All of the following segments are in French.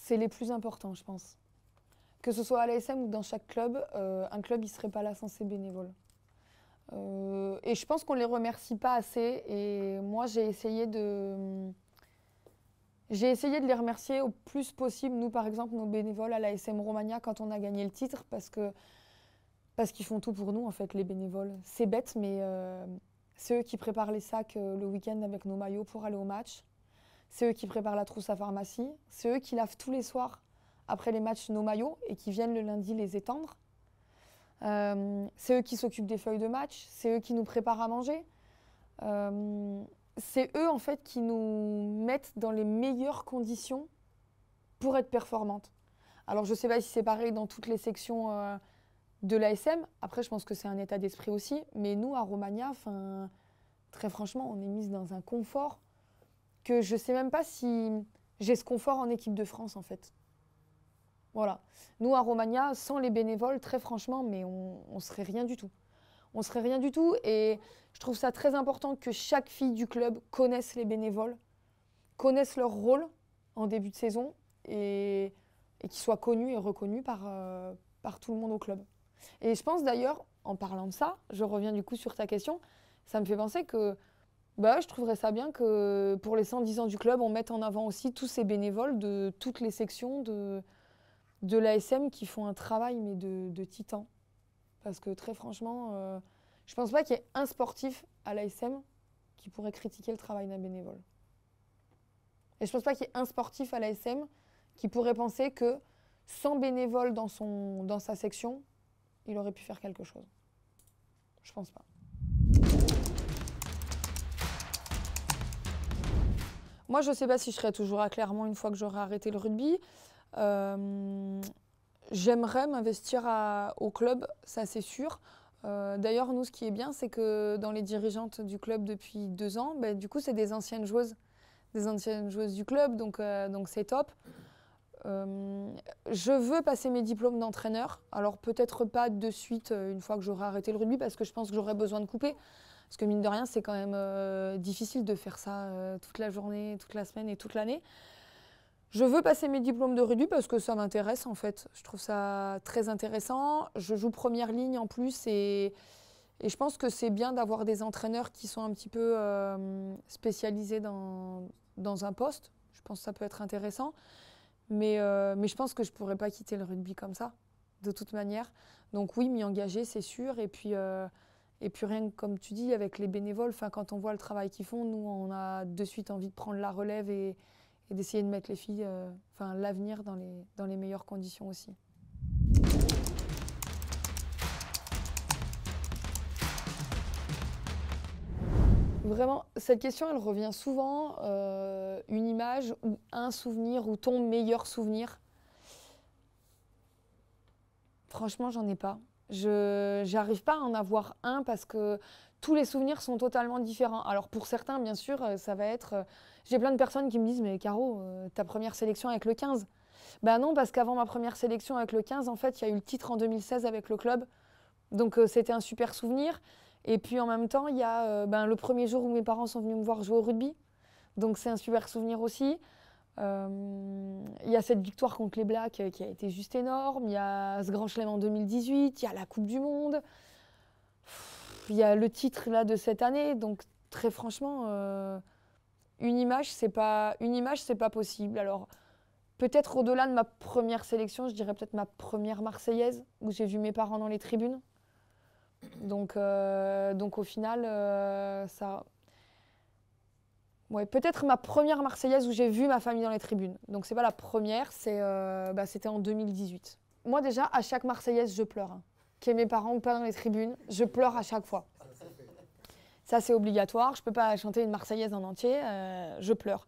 c'est les plus importants, je pense. Que ce soit à l'ASM ou dans chaque club, un club, il ne serait pas là sans ses bénévoles. Et je pense qu'on ne les remercie pas assez. Et moi, j'ai essayé de les remercier au plus possible. Nous, par exemple, nos bénévoles à l'ASM Romagna, quand on a gagné le titre, parce qu'ils font tout pour nous, en fait, les bénévoles. C'est bête, mais c'est eux qui préparent les sacs le week-end avec nos maillots pour aller au match. C'est eux qui préparent la trousse à pharmacie. C'est eux qui lavent tous les soirs, après les matchs, nos maillots et qui viennent le lundi les étendre. C'est eux qui s'occupent des feuilles de match. C'est eux qui nous préparent à manger. C'est eux, en fait, qui nous mettent dans les meilleures conditions pour être performantes. Alors, je ne sais pas si c'est pareil dans toutes les sections de l'ASM. Après, je pense que c'est un état d'esprit aussi. Mais nous, à Romagna, très franchement, on est mis dans un confort que je ne sais même pas si j'ai ce confort en équipe de France, en fait. Voilà. Nous, à Romagna, sans les bénévoles, très franchement, mais on serait rien du tout. On serait rien du tout. Et je trouve ça très important que chaque fille du club connaisse les bénévoles, connaisse leur rôle en début de saison et qu'ils soient connus et reconnus par tout le monde au club. Et je pense d'ailleurs, en parlant de ça, je reviens du coup sur ta question, ça me fait penser que je trouverais ça bien que pour les 110 ans du club, on mette en avant aussi tous ces bénévoles de toutes les sections de l'ASM qui font un travail mais de titan. Parce que très franchement, je pense pas qu'il y ait un sportif à l'ASM qui pourrait critiquer le travail d'un bénévole. Et je pense pas qu'il y ait un sportif à l'ASM qui pourrait penser que sans bénévole dans sa section, il aurait pu faire quelque chose. Je pense pas. Moi, je sais pas si je serai toujours à Clermont une fois que j'aurai arrêté le rugby. J'aimerais m'investir au club, ça c'est sûr. D'ailleurs, nous, ce qui est bien, c'est que dans les dirigeantes du club depuis 2 ans, du coup, c'est des anciennes joueuses du club, donc c'est top. Je veux passer mes diplômes d'entraîneur. Alors peut-être pas de suite une fois que j'aurai arrêté le rugby, parce que je pense que j'aurai besoin de couper. Parce que mine de rien, c'est quand même difficile de faire ça toute la journée, toute la semaine et toute l'année. Je veux passer mes diplômes de rugby parce que ça m'intéresse en fait. Je trouve ça très intéressant. Je joue première ligne en plus et je pense que c'est bien d'avoir des entraîneurs qui sont un petit peu spécialisés dans un poste. Je pense que ça peut être intéressant. Mais je pense que je ne pourrais pas quitter le rugby comme ça, de toute manière. Donc oui, m'y engager, c'est sûr. Et puis rien que comme tu dis, avec les bénévoles, quand on voit le travail qu'ils font, nous, on a de suite envie de prendre la relève et d'essayer de mettre les filles, l'avenir dans les meilleures conditions aussi. Vraiment, cette question, elle revient souvent. Une image ou un souvenir ou ton meilleur souvenir. Franchement, j'en ai pas. Je n'arrive pas à en avoir un parce que tous les souvenirs sont totalement différents. Alors pour certains, bien sûr, ça va être... J'ai plein de personnes qui me disent « Mais Caro, ta première sélection avec le 15 ?» Ben non, parce qu'avant ma première sélection avec le 15, en fait, il y a eu le titre en 2016 avec le club. Donc c'était un super souvenir. Et puis en même temps, il y a le premier jour où mes parents sont venus me voir jouer au rugby. Donc c'est un super souvenir aussi. Il y a cette victoire contre les Blacks qui a été juste énorme. Il y a ce grand chelem en 2018. Il y a la Coupe du Monde. Il y a le titre là de cette année. Donc très franchement, une image, c'est pas possible. Alors peut-être au-delà de ma première sélection, je dirais peut-être ma première Marseillaise où j'ai vu mes parents dans les tribunes. Donc au final, ça... Ouais, peut-être ma première Marseillaise où j'ai vu ma famille dans les tribunes. Donc c'est pas la première, c'était en 2018. Moi déjà, à chaque Marseillaise, je pleure. Qu'il y ait mes parents ou pas dans les tribunes, je pleure à chaque fois. Ça c'est obligatoire, je peux pas chanter une Marseillaise en entier, je pleure.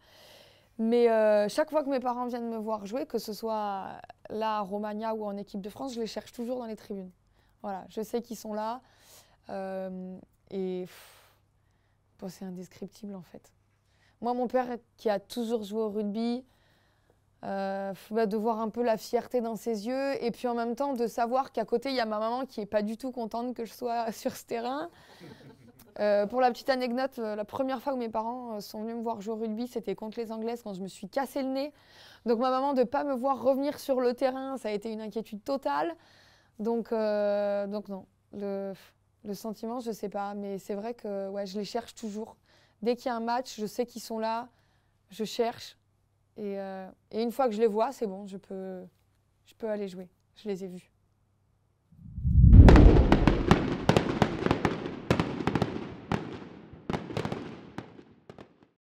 Mais chaque fois que mes parents viennent me voir jouer, que ce soit là à Romagna ou en équipe de France, je les cherche toujours dans les tribunes. Voilà, je sais qu'ils sont là c'est indescriptible en fait. Moi, mon père qui a toujours joué au rugby, de voir un peu la fierté dans ses yeux et puis en même temps de savoir qu'à côté, il y a ma maman qui n'est pas du tout contente que je sois sur ce terrain. Pour la petite anecdote, la première fois où mes parents sont venus me voir jouer au rugby, c'était contre les Anglaises quand je me suis cassé le nez. Donc ma maman, de ne pas me voir revenir sur le terrain, ça a été une inquiétude totale. Donc non, le sentiment, je ne sais pas. Mais c'est vrai que ouais, je les cherche toujours. Dès qu'il y a un match, je sais qu'ils sont là, je cherche. Et une fois que je les vois, c'est bon, je peux aller jouer. Je les ai vus.